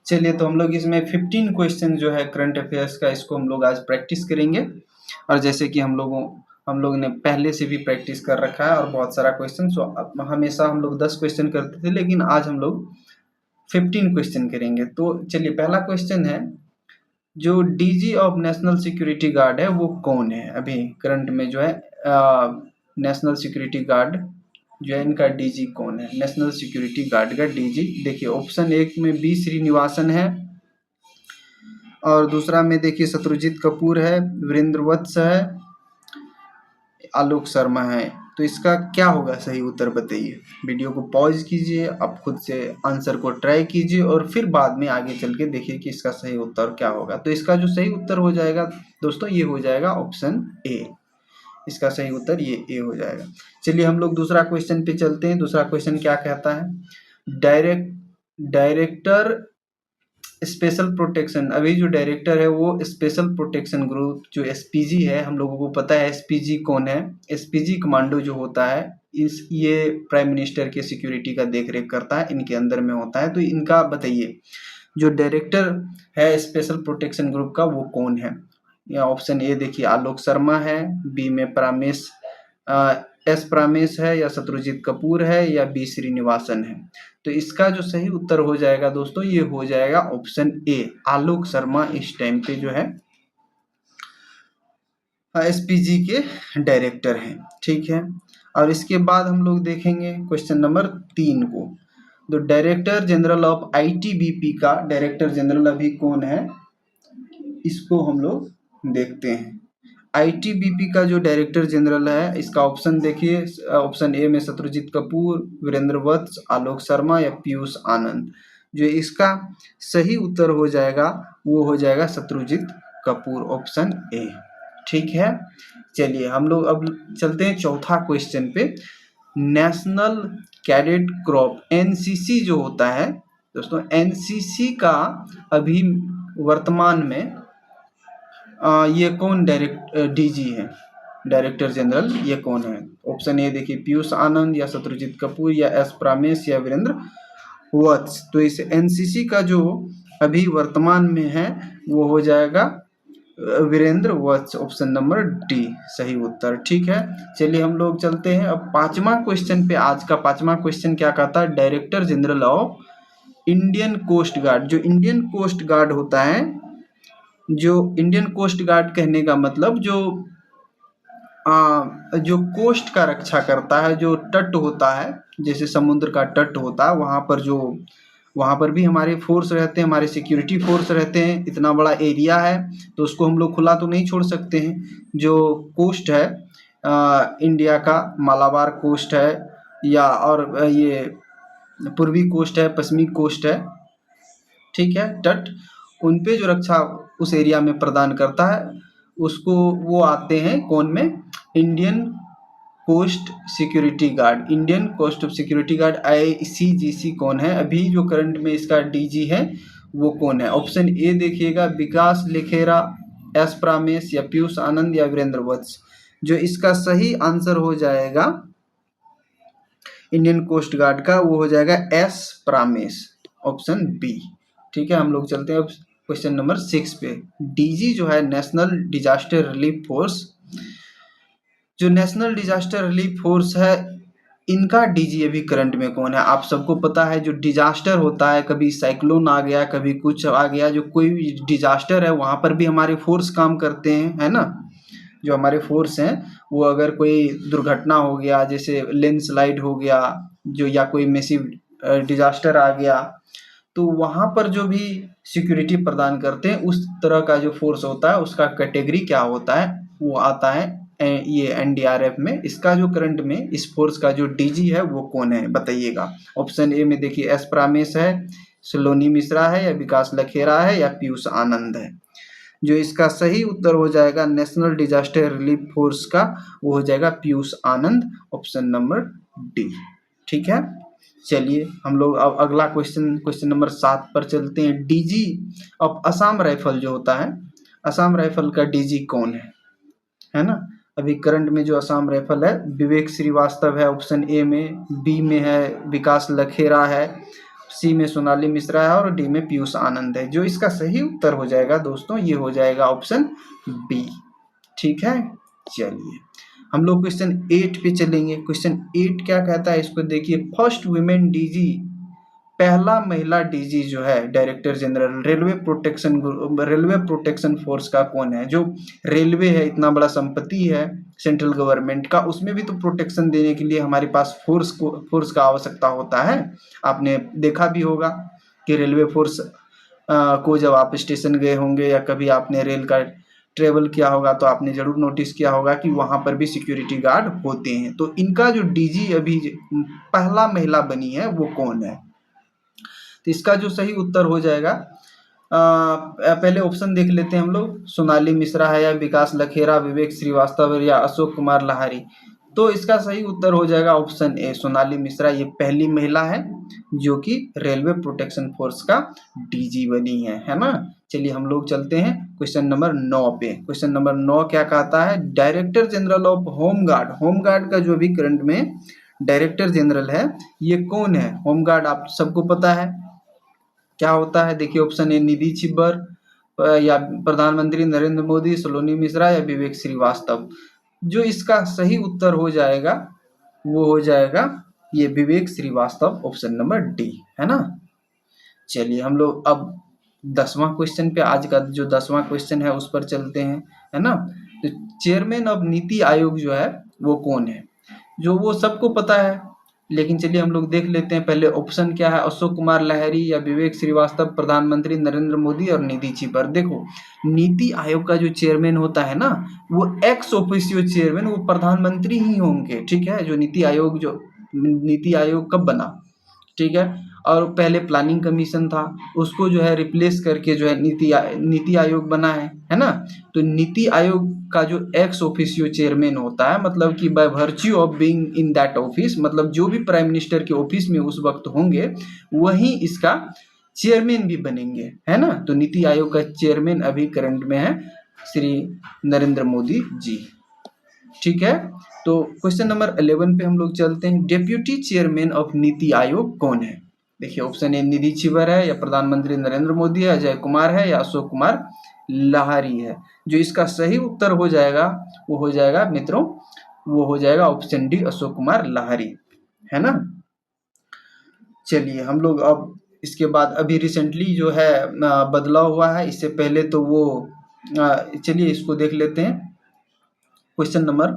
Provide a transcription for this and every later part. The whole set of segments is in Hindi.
चलिए, तो हम लोग इसमें 15 क्वेश्चन जो है करंट अफेयर्स का, इसको हम लोग आज प्रैक्टिस करेंगे। और जैसे कि हम लोगों ने पहले से भी प्रैक्टिस कर रखा है और बहुत सारा क्वेश्चन, सो हमेशा हम लोग 10 क्वेश्चन करते थे, लेकिन आज हम लोग 15 क्वेश्चन करेंगे। तो चलिए, पहला क्वेश्चन है, जो DG of national security guard है वो कौन है? अभी करंट में जो है नेशनल सिक्योरिटी गार्ड जो है, इनका डीजी कौन है? नेशनल सिक्योरिटी गार्ड का डीजी देखिए, ऑप्शन 1 में बी श्रीनिवासन है, और दूसरा में देखिए शत्रुजीत कपूर है, वीरेंद्र वत्स है, आलोक शर्मा है। तो इसका क्या होगा सही उत्तर, बताइए। वीडियो को पॉज कीजिए, आप खुद से आंसर को ट्राई कीजिए और फिर बाद में आगे चल के देखिए कि इसका सही उत्तर क्या होगा। तो इसका जो सही उत्तर हो जाएगा दोस्तों, ये हो जाएगा ऑप्शन ए। इसका सही उत्तर ये ए हो जाएगा। चलिए, हम लोग दूसरा क्वेश्चन पे चलते हैं। दूसरा क्वेश्चन क्या कहता है? डायरेक्टर स्पेशल प्रोटेक्शन, अभी जो डायरेक्टर है वो स्पेशल प्रोटेक्शन ग्रुप जो एसपीजी है, हम लोगों को पता है एसपीजी कौन है। एसपीजी कमांडो जो होता है, ये प्राइम मिनिस्टर के सिक्योरिटी का देखरेख करता है, इनके अंदर में होता है। तो इनका बताइए, जो डायरेक्टर है स्पेशल प्रोटेक्शन ग्रुप का, वो कौन है? या ऑप्शन ए देखिए आलोक शर्मा है, बी में एस प्रामेश है, या शत्रुजीत कपूर है, या बी श्रीनिवासन है। तो इसका जो सही उत्तर हो जाएगा दोस्तों, ये हो जाएगा ऑप्शन ए, आलोक शर्मा इस टाइम पे जो है एसपीजी के डायरेक्टर हैं। ठीक है, और इसके बाद हम लोग देखेंगे क्वेश्चन नंबर 3 को। तो डायरेक्टर जनरल ऑफ आईटीबीपी का डायरेक्टर जनरल अभी कौन है, इसको हम लोग देखते हैं। आईटीबीपी का जो डायरेक्टर जनरल है, इसका ऑप्शन देखिए, ऑप्शन ए में शत्रुजीत कपूर, वीरेंद्र वत्स, आलोक शर्मा, या पीयूष आनंद। जो इसका सही उत्तर हो जाएगा वो हो जाएगा शत्रुजीत कपूर, ऑप्शन ए। ठीक है, चलिए हम लोग अब चलते हैं चौथा क्वेश्चन पे। नेशनल कैडेट क्रॉप एनसीसी जो होता है दोस्तों, एनसीसी का अभी वर्तमान में ये कौन डीजी है, डायरेक्टर जनरल, ये कौन है? ऑप्शन ए देखिए पीयूष आनंद, या शत्रुजीत कपूर, या एस प्रामेश, या वीरेंद्र वत्स। तो इस एनसीसी का जो अभी वर्तमान में है वो हो जाएगा वीरेंद्र वत्स, ऑप्शन नंबर डी सही उत्तर। ठीक है, चलिए हम लोग चलते हैं अब पांचवा क्वेश्चन पे। आज का पांचवा क्वेश्चन क्या कहता है? Director general of Indian coast guard, जो इंडियन कोस्ट गार्ड होता है, जो इंडियन कोस्ट गार्ड कहने का मतलब जो कोस्ट का रक्षा करता है, जो तट होता है, जैसे समुद्र का तट होता है, वहाँ पर भी हमारे फोर्स रहते हैं, हमारे सिक्योरिटी फोर्स रहते हैं। इतना बड़ा एरिया है तो उसको हम लोग खुला तो नहीं छोड़ सकते हैं। जो कोस्ट है इंडिया का, मालाबार कोस्ट है, या और ये पूर्वी कोस्ट है, पश्चिमी कोस्ट है, ठीक है, तट, उन पे जो रक्षा उस एरिया में प्रदान करता है, उसको वो आते हैं कौन में? Indian coast security guard. Indian coast security guard ICGC कौन है? अभी जो करंट में इसका डीजी है वो कौन है? ऑप्शन ए देखिएगा विकास लखेरा, एस प्रामेश, या पीयूष आनंद, या वीरेंद्र वत्स। जो इसका सही आंसर हो जाएगा इंडियन कोस्ट गार्ड का, वो हो जाएगा एस प्रामेश, ऑप्शन बी। ठीक है, हम लोग चलते हैं अब क्वेश्चन नंबर 6 पे। डीजी जो है नेशनल डिजास्टर रिलीफ फोर्स, जो नेशनल डिजास्टर रिलीफ फोर्स है, इनका डीजी अभी करंट में कौन है? आप सबको पता है जो डिजास्टर होता है, कभी साइक्लोन आ गया, कभी कुछ आ गया, जो कोई भी डिजास्टर है वहां पर भी हमारे फोर्स काम करते हैं, है ना। जो हमारे फोर्स हैं वो अगर कोई दुर्घटना हो गया, जैसे लैंडस्लाइड हो गया, जो या कोई मैसिव डिजास्टर आ गया, तो वहां पर जो भी सिक्योरिटी प्रदान करते हैं, उस तरह का जो फोर्स होता है उसका कैटेगरी क्या होता है? वो आता है ये एनडीआरएफ में। इसका जो करंट में इस फोर्स का जो डीजी है वो कौन है, बताइएगा। ऑप्शन ए में देखिए एस प्रामेश है, सलोनी मिश्रा है, या विकास लखेरा है, या पीयूष आनंद है। जो इसका सही उत्तर हो जाएगा नेशनल डिजास्टर रिलीफ फोर्स का, वो हो जाएगा पीयूष आनंद, ऑप्शन नंबर डी। ठीक है, चलिए हम लोग अब अगला क्वेश्चन नंबर 7 पर चलते हैं। डीजी ऑफ असम राइफल जो होता है, असम राइफल का डीजी कौन है ना। अभी करंट में जो असम राइफल है, विवेक श्रीवास्तव है ऑप्शन ए में, बी में है विकास लखेरा है, सी में सोनाली मिश्रा है और डी में पीयूष आनंद है। जो इसका सही उत्तर हो जाएगा दोस्तों ये हो जाएगा ऑप्शन बी। ठीक है, चलिए हम लोग क्वेश्चन 8 पे चलेंगे। क्वेश्चन 8 क्या कहता है इसको देखिए। फर्स्ट वुमेन डीजी, पहला महिला डीजी जो है director general railway protection force का कौन है। जो रेलवे है इतना बड़ा संपत्ति है सेंट्रल गवर्नमेंट का, उसमें भी तो प्रोटेक्शन देने के लिए हमारे पास फोर्स का आवश्यकता होता है। आपने देखा भी होगा कि रेलवे फोर्स को जब आप स्टेशन गए होंगे या कभी आपने रेल का ट्रेवल किया होगा तो आपने जरूर नोटिस किया होगा कि वहां पर भी सिक्योरिटी गार्ड होते हैं। तो इनका जो डीजी अभी पहला महिला बनी है वो कौन है। तो इसका जो सही उत्तर हो जाएगा पहले ऑप्शन देख लेते हैं हम लोग। सोनाली मिश्रा है या विकास लखेरा, विवेक श्रीवास्तव या अशोक कुमार लाहिरी। तो इसका सही उत्तर हो जाएगा ऑप्शन ए, सोनाली मिश्रा। ये पहली महिला है जो कि रेलवे प्रोटेक्शन फोर्स का डीजी बनी है ना। चलिए हम लोग चलते हैं क्वेश्चन नंबर 9 पे। क्वेश्चन नंबर 9 क्या कहता है। Director general of home guard, home guard का जो भी करंट में डायरेक्टर जनरल है ये कौन है। होमगार्ड आप सबको पता है क्या होता है। देखिए ऑप्शन ए निधि छिब्बर या प्रधानमंत्री नरेंद्र मोदी, सलोनी मिश्रा या विवेक श्रीवास्तव। जो इसका सही उत्तर हो जाएगा वो हो जाएगा ये विवेक श्रीवास्तव, ऑप्शन नंबर डी, है ना। चलिए हम लोग अब 10वां क्वेश्चन पे, आज का जो 10वां क्वेश्चन है उस पर चलते हैं, है ना। तो चेयरमैन ऑफ नीति आयोग जो है वो कौन है। जो वो सबको पता है, लेकिन चलिए हम लोग देख लेते हैं पहले ऑप्शन क्या है। अशोक कुमार लाहिरी या विवेक श्रीवास्तव, प्रधानमंत्री नरेंद्र मोदी और निधि छिब्बर। देखो नीति आयोग का जो चेयरमैन होता है ना वो एक्स ऑफिशियो चेयरमैन वो प्रधानमंत्री ही होंगे। ठीक है, जो नीति आयोग कब बना, ठीक है, और पहले प्लानिंग कमीशन था उसको जो है रिप्लेस करके जो है नीति आयोग बना है ना। तो नीति आयोग का जो एक्स ऑफिशियो चेयरमैन होता है, मतलब कि by virtue of being in that office, मतलब जो भी प्राइम मिनिस्टर के ऑफिस में उस वक्त होंगे वही इसका चेयरमैन भी बनेंगे, है ना। तो नीति आयोग का चेयरमैन अभी करंट में है श्री नरेंद्र मोदी जी। ठीक है, तो क्वेश्चन नंबर 11 पे हम लोग चलते हैं। Deputy chairman of NITI Aayog कौन है। देखिए ऑप्शन ए निधि छिब्बर है या प्रधानमंत्री नरेंद्र मोदी है, अजय कुमार है या अशोक कुमार लाहिरी है। जो इसका सही उत्तर हो जाएगा वो हो जाएगा मित्रों, वो हो जाएगा ऑप्शन डी, अशोक कुमार लाहिरी, है ना। चलिए हम लोग अब इसके बाद अभी रिसेंटली जो है बदलाव हुआ है, इससे पहले तो वो चलिए इसको देख लेते हैं। Question number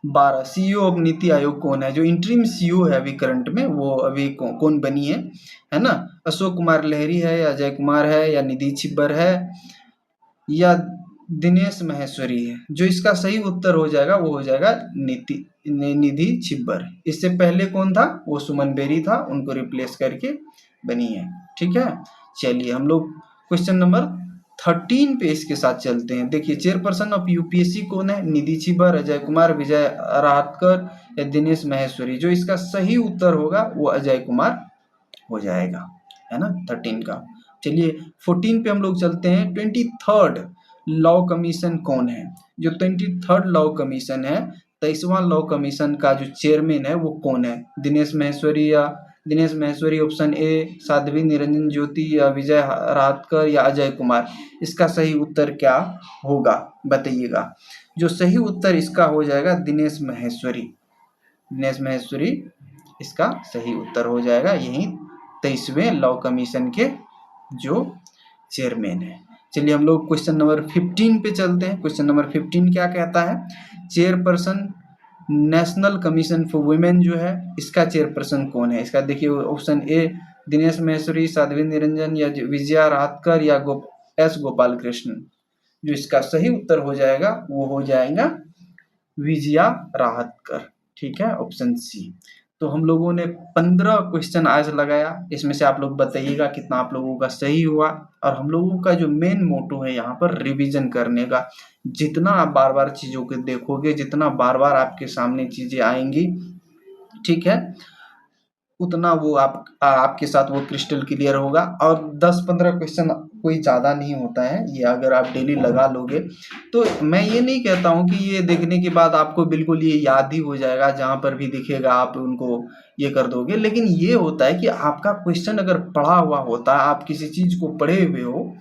12, CEO of NITI Aayog कौन है। जो इंटरिम सीईओ है अभी करंट में वो अभी कौन बनी है ना। अशोक कुमार लाहिरी है या अजय कुमार है या निधि छिब्बर है या दिनेश महेश्वरी है। जो इसका सही उत्तर हो जाएगा वो हो जाएगा निधि छिब्बर। इससे पहले कौन था, वो सुमन बेरी था, उनको रिप्लेस करके बनी है। ठीक है, चलिए हम लोग क्वेश्चन नंबर 13 पे इसके साथ चलते हैं। देखिए चेयरपर्सन ऑफ यूपीएससी कौन है। निधि छिब्बर, अजय कुमार, विजय राहतकर या दिनेश महेश्वरी। जो इसका सही उत्तर होगा वो अजय कुमार हो जाएगा, है ना 13 का। चलिए 14 पे हम लोग चलते हैं। 23rd लॉ कमीशन कौन है। जो 23rd लॉ कमीशन है, 23वां लॉ कमीशन का जो चेयरमैन है वो कौन है। दिनेश महेश्वरी ऑप्शन ए, साध्वी निरंजन ज्योति या विजय राहतकर या अजय कुमार। इसका सही उत्तर क्या होगा बताइएगा। जो सही उत्तर इसका हो जाएगा दिनेश महेश्वरी इसका सही उत्तर हो जाएगा। यही 23वें लॉ कमीशन के जो चेयरमैन है। चलिए हम लोग क्वेश्चन नंबर 15 पे चलते हैं। क्वेश्चन नंबर 15 क्या कहता है। Chairperson national commission for women जो है इसका चेयरपर्सन कौन है। इसका देखिए ऑप्शन ए दिनेश महेश्वरी, साध्वी निरंजन या विजया राहतकर या एस गोपाल कृष्ण। जो इसका सही उत्तर हो जाएगा वो हो जाएगा विजया राहतकर। ठीक है, ऑप्शन सी। तो हम लोगों ने 15 क्वेश्चन आज लगाया, इसमें से आप लोग बताइएगा कितना आप लोगों का सही हुआ। और हम लोगों का जो मेन मोटो है यहाँ पर रिवीजन करने का। जितना आप बार बार चीजों को देखोगे, जितना बार बार आपके सामने चीजें आएंगी, ठीक है, उतना वो आपके साथ वो क्रिस्टल क्लियर होगा। और 10-15 क्वेश्चन कोई ज़्यादा नहीं होता है, ये अगर आप डेली लगा लोगे तो मैं ये नहीं कहता हूँ कि ये देखने के बाद आपको बिल्कुल ये याद ही हो जाएगा, जहाँ पर भी दिखेगा आप उनको ये कर दोगे। लेकिन ये होता है कि आपका क्वेश्चन अगर पढ़ा हुआ होता है, आप किसी चीज़ को पढ़े हुए हो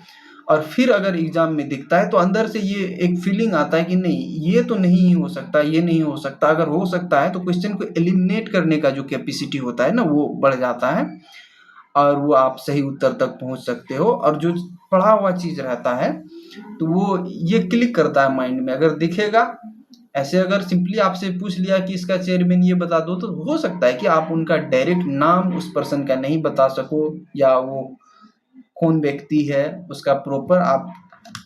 और फिर अगर एग्जाम में दिखता है तो अंदर से ये एक फीलिंग आता है कि नहीं, ये तो नहीं हो सकता, ये नहीं हो सकता। अगर हो सकता है तो क्वेश्चन को एलिमिनेट करने का जो कैपेसिटी होता है ना, वो बढ़ जाता है और वो आप सही उत्तर तक पहुंच सकते हो। और जो पढ़ा हुआ चीज रहता है तो वो ये क्लिक करता है माइंड में, अगर दिखेगा। ऐसे अगर सिंपली आपसे पूछ लिया कि इसका चेयरमैन ये बता दो, तो हो सकता है कि आप उनका डायरेक्ट नाम उस पर्सन का नहीं बता सको, या वो कौन व्यक्ति है उसका प्रॉपर आप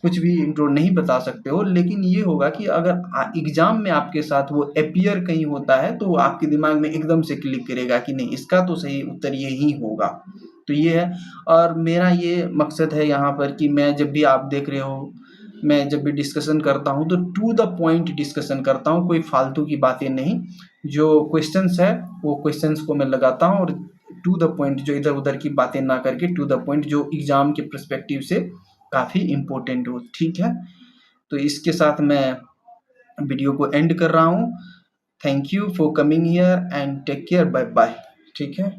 कुछ भी इंट्रो नहीं बता सकते हो। लेकिन ये होगा कि अगर एग्जाम में आपके साथ वो अपीयर कहीं होता है तो वो आपके दिमाग में एकदम से क्लिक करेगा कि नहीं, इसका तो सही उत्तर ये ही होगा। तो ये है। और मेरा ये मकसद है यहाँ पर कि मैं जब भी आप देख रहे हो, मैं जब भी डिस्कशन करता हूँ तो टू द पॉइंट डिस्कशन करता हूँ, कोई फालतू की बातें नहीं। जो क्वेश्चंस है वो क्वेश्चंस को मैं लगाता हूँ, और टू द पॉइंट, जो इधर उधर की बातें ना करके टू द पॉइंट, जो एग्जाम के पर्सपेक्टिव से काफ़ी इम्पोर्टेंट हो। ठीक है, तो इसके साथ मैं वीडियो को एंड कर रहा हूँ। Thank you for coming here and take care, bye bye. ठीक है।